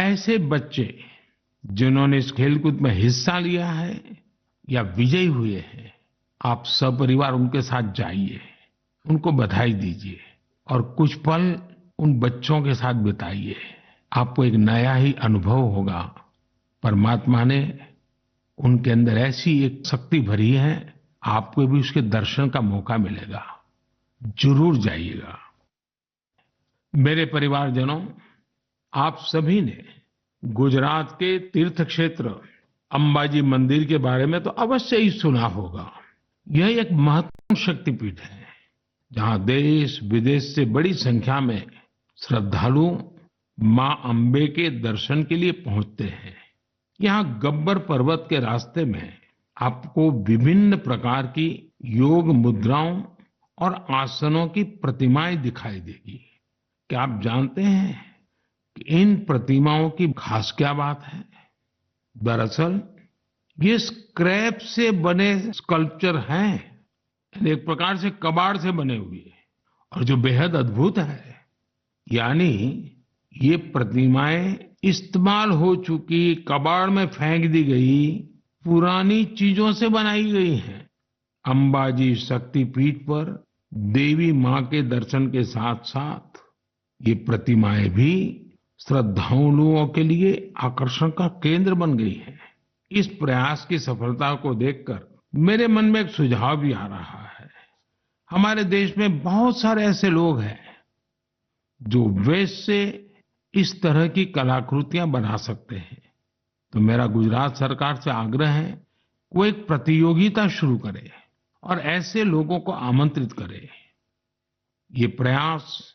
ऐसे बच्चे जिन्होंने इस खेलकूद में हिस्सा लिया है या विजयी हुए हैं, आप सपरिवार उनके साथ जाइए, उनको बधाई दीजिए और कुछ पल उन बच्चों के साथ बिताइए। आपको एक नया ही अनुभव होगा। परमात्मा ने उनके अंदर ऐसी एक शक्ति भरी है, आपको भी उसके दर्शन का मौका मिलेगा। जरूर जाइएगा। मेरे परिवारजनों, आप सभी ने गुजरात के तीर्थ क्षेत्र अंबाजी मंदिर के बारे में तो अवश्य ही सुना होगा। यह एक महत्वपूर्ण शक्तिपीठ है जहां देश विदेश से बड़ी संख्या में श्रद्धालु मां अंबे के दर्शन के लिए पहुंचते हैं। यहाँ गब्बर पर्वत के रास्ते में आपको विभिन्न प्रकार की योग मुद्राओं और आसनों की प्रतिमाएं दिखाई देगी। क्या आप जानते हैं कि इन प्रतिमाओं की खास क्या बात है? दरअसल ये स्क्रैप से बने स्कल्पचर हैं, यानी एक प्रकार से कबाड़ से बने हुए। और जो बेहद अद्भुत है, यानी ये प्रतिमाएं इस्तेमाल हो चुकी कबाड़ में फेंक दी गई पुरानी चीजों से बनाई गई हैं। अंबाजी शक्तिपीठ पर देवी मां के दर्शन के साथ साथ ये प्रतिमाएं भी श्रद्धालुओं के लिए आकर्षण का केंद्र बन गई है। इस प्रयास की सफलता को देखकर मेरे मन में एक सुझाव भी आ रहा है। हमारे देश में बहुत सारे ऐसे लोग हैं जो वेस्ट से इस तरह की कलाकृतियां बना सकते हैं। तो मेरा गुजरात सरकार से आग्रह है, वो एक प्रतियोगिता शुरू करे और ऐसे लोगों को आमंत्रित करे। ये प्रयास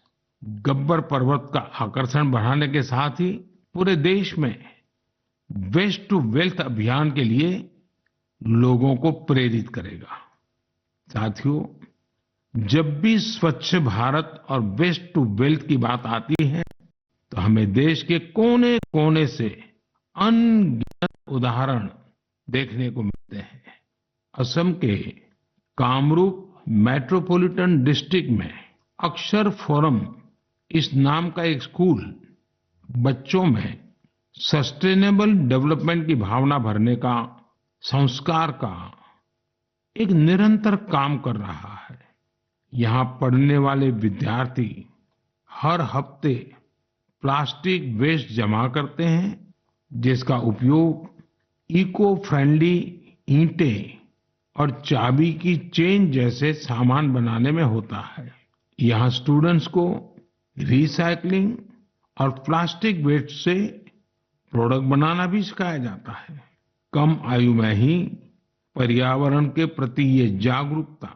गब्बर पर्वत का आकर्षण बढ़ाने के साथ ही पूरे देश में वेस्ट टू वेल्थ अभियान के लिए लोगों को प्रेरित करेगा। साथियों, जब भी स्वच्छ भारत और वेस्ट टू वेल्थ की बात आती है तो हमें देश के कोने कोने से अनगिनत उदाहरण देखने को मिलते हैं। असम के कामरूप मेट्रोपॉलिटन डिस्ट्रिक्ट में अक्षर फोरम इस नाम का एक स्कूल बच्चों में सस्टेनेबल डेवलपमेंट की भावना भरने का, संस्कार का एक निरंतर काम कर रहा है। यहाँ पढ़ने वाले विद्यार्थी हर हफ्ते प्लास्टिक वेस्ट जमा करते हैं, जिसका उपयोग इको फ्रेंडली ईंटें और चाबी की चेन जैसे सामान बनाने में होता है। यहाँ स्टूडेंट्स को रिसाइकलिंग और प्लास्टिक वेस्ट से प्रोडक्ट बनाना भी सिखाया जाता है। कम आयु में ही पर्यावरण के प्रति ये जागरूकता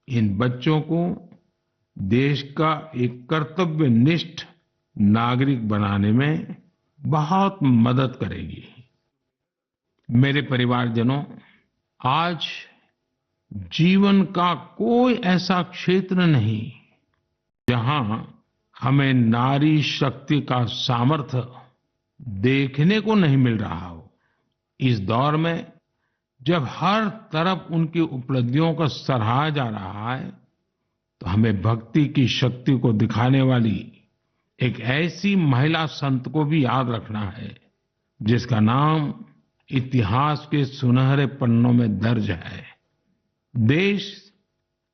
इन बच्चों को देश का एक कर्तव्यनिष्ठ नागरिक बनाने में बहुत मदद करेगी। मेरे परिवारजनों, आज जीवन का कोई ऐसा क्षेत्र नहीं जहां हमें नारी शक्ति का सामर्थ्य देखने को नहीं मिल रहा हो। इस दौर में जब हर तरफ उनकी उपलब्धियों को सराहा जा रहा है, तो हमें भक्ति की शक्ति को दिखाने वाली एक ऐसी महिला संत को भी याद रखना है जिसका नाम इतिहास के सुनहरे पन्नों में दर्ज है। देश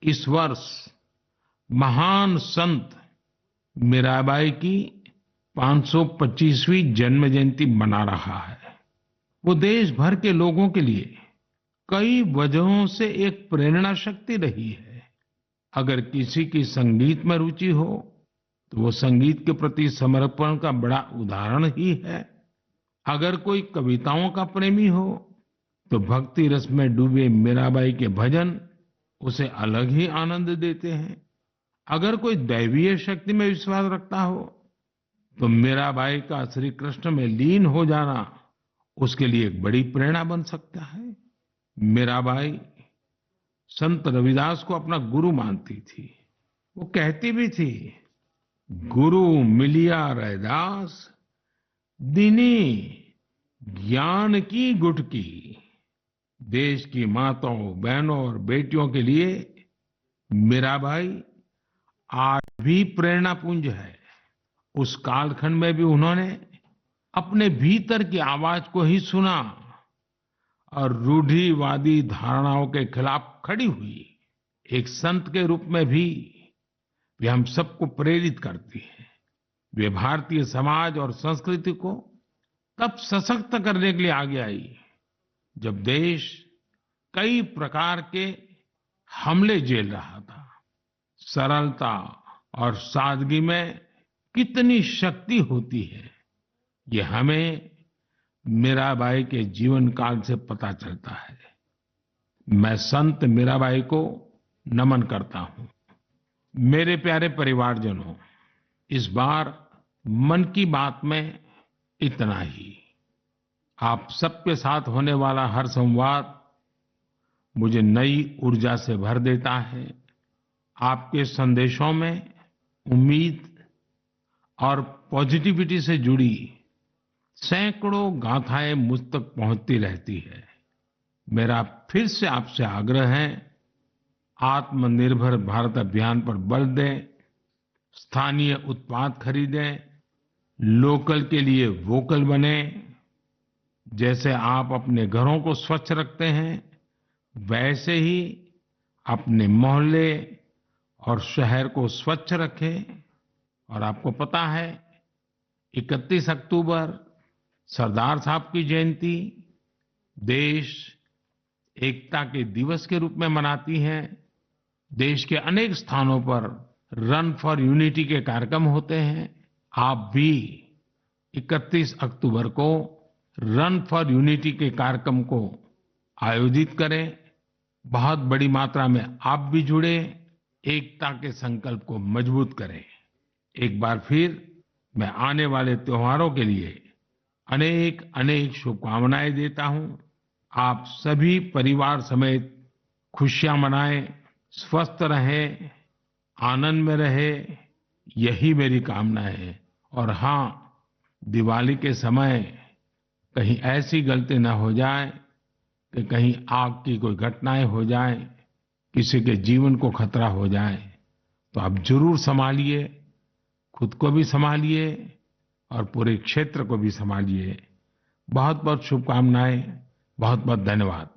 इस वर्ष महान संत मीराबाई की 525वीं जन्म जयंती मना रहा है। वो देश भर के लोगों के लिए कई वजहों से एक प्रेरणा शक्ति रही है। अगर किसी की संगीत में रुचि हो तो वो संगीत के प्रति समर्पण का बड़ा उदाहरण ही है। अगर कोई कविताओं का प्रेमी हो तो भक्ति रस में डूबे मीराबाई के भजन उसे अलग ही आनंद देते हैं। अगर कोई दैवीय शक्ति में विश्वास रखता हो तो मीराबाई का श्री कृष्ण में लीन हो जाना उसके लिए एक बड़ी प्रेरणा बन सकता है। मीराबाई संत रविदास को अपना गुरु मानती थी। वो कहती भी थी, गुरु मिलिया रैदास दीनी ज्ञान की गुटकी। देश की माताओं, बहनों और बेटियों के लिए मीराबाई आज भी प्रेरणा पुंज है। उस कालखंड में भी उन्होंने अपने भीतर की आवाज को ही सुना और रूढ़िवादी धारणाओं के खिलाफ खड़ी हुई। एक संत के रूप में भी वे हम सबको प्रेरित करती है। वे भारतीय समाज और संस्कृति को तब सशक्त करने के लिए आगे आई जब देश कई प्रकार के हमले झेल रहा था। सरलता और सादगी में कितनी शक्ति होती है, ये हमें मीराबाई के जीवन काल से पता चलता है। मैं संत मीराबाई को नमन करता हूं। मेरे प्यारे परिवारजनों, इस बार मन की बात में इतना ही। आप सबके साथ होने वाला हर संवाद मुझे नई ऊर्जा से भर देता है। आपके संदेशों में उम्मीद और पॉजिटिविटी से जुड़ी सैकड़ों गाथाएं मुझ तक पहुंचती रहती है। मेरा फिर से आपसे आग्रह है, आत्मनिर्भर भारत अभियान पर बल दें, स्थानीय उत्पाद खरीदें, लोकल के लिए वोकल बने। जैसे आप अपने घरों को स्वच्छ रखते हैं, वैसे ही अपने मोहल्ले और शहर को स्वच्छ रखें। और आपको पता है, 31 अक्टूबर सरदार साहब की जयंती देश एकता के दिवस के रूप में मनाती है। देश के अनेक स्थानों पर रन फॉर यूनिटी के कार्यक्रम होते हैं। आप भी 31 अक्टूबर को रन फॉर यूनिटी के कार्यक्रम को आयोजित करें। बहुत बड़ी मात्रा में आप भी जुड़े, एकता के संकल्प को मजबूत करें। एक बार फिर मैं आने वाले त्योहारों के लिए अनेक अनेक शुभकामनाएं देता हूं। आप सभी परिवार समेत खुशियां मनाएं, स्वस्थ रहें, आनंद में रहें, यही मेरी कामना है। और हाँ, दिवाली के समय कहीं ऐसी गलती न हो जाए कि कहीं आग की कोई घटनाएं हो जाए, किसी के जीवन को खतरा हो जाए, तो आप जरूर संभालिए, खुद को भी संभालिए और पूरे क्षेत्र को भी संभालिए। बहुत बहुत शुभकामनाएं, बहुत बहुत धन्यवाद।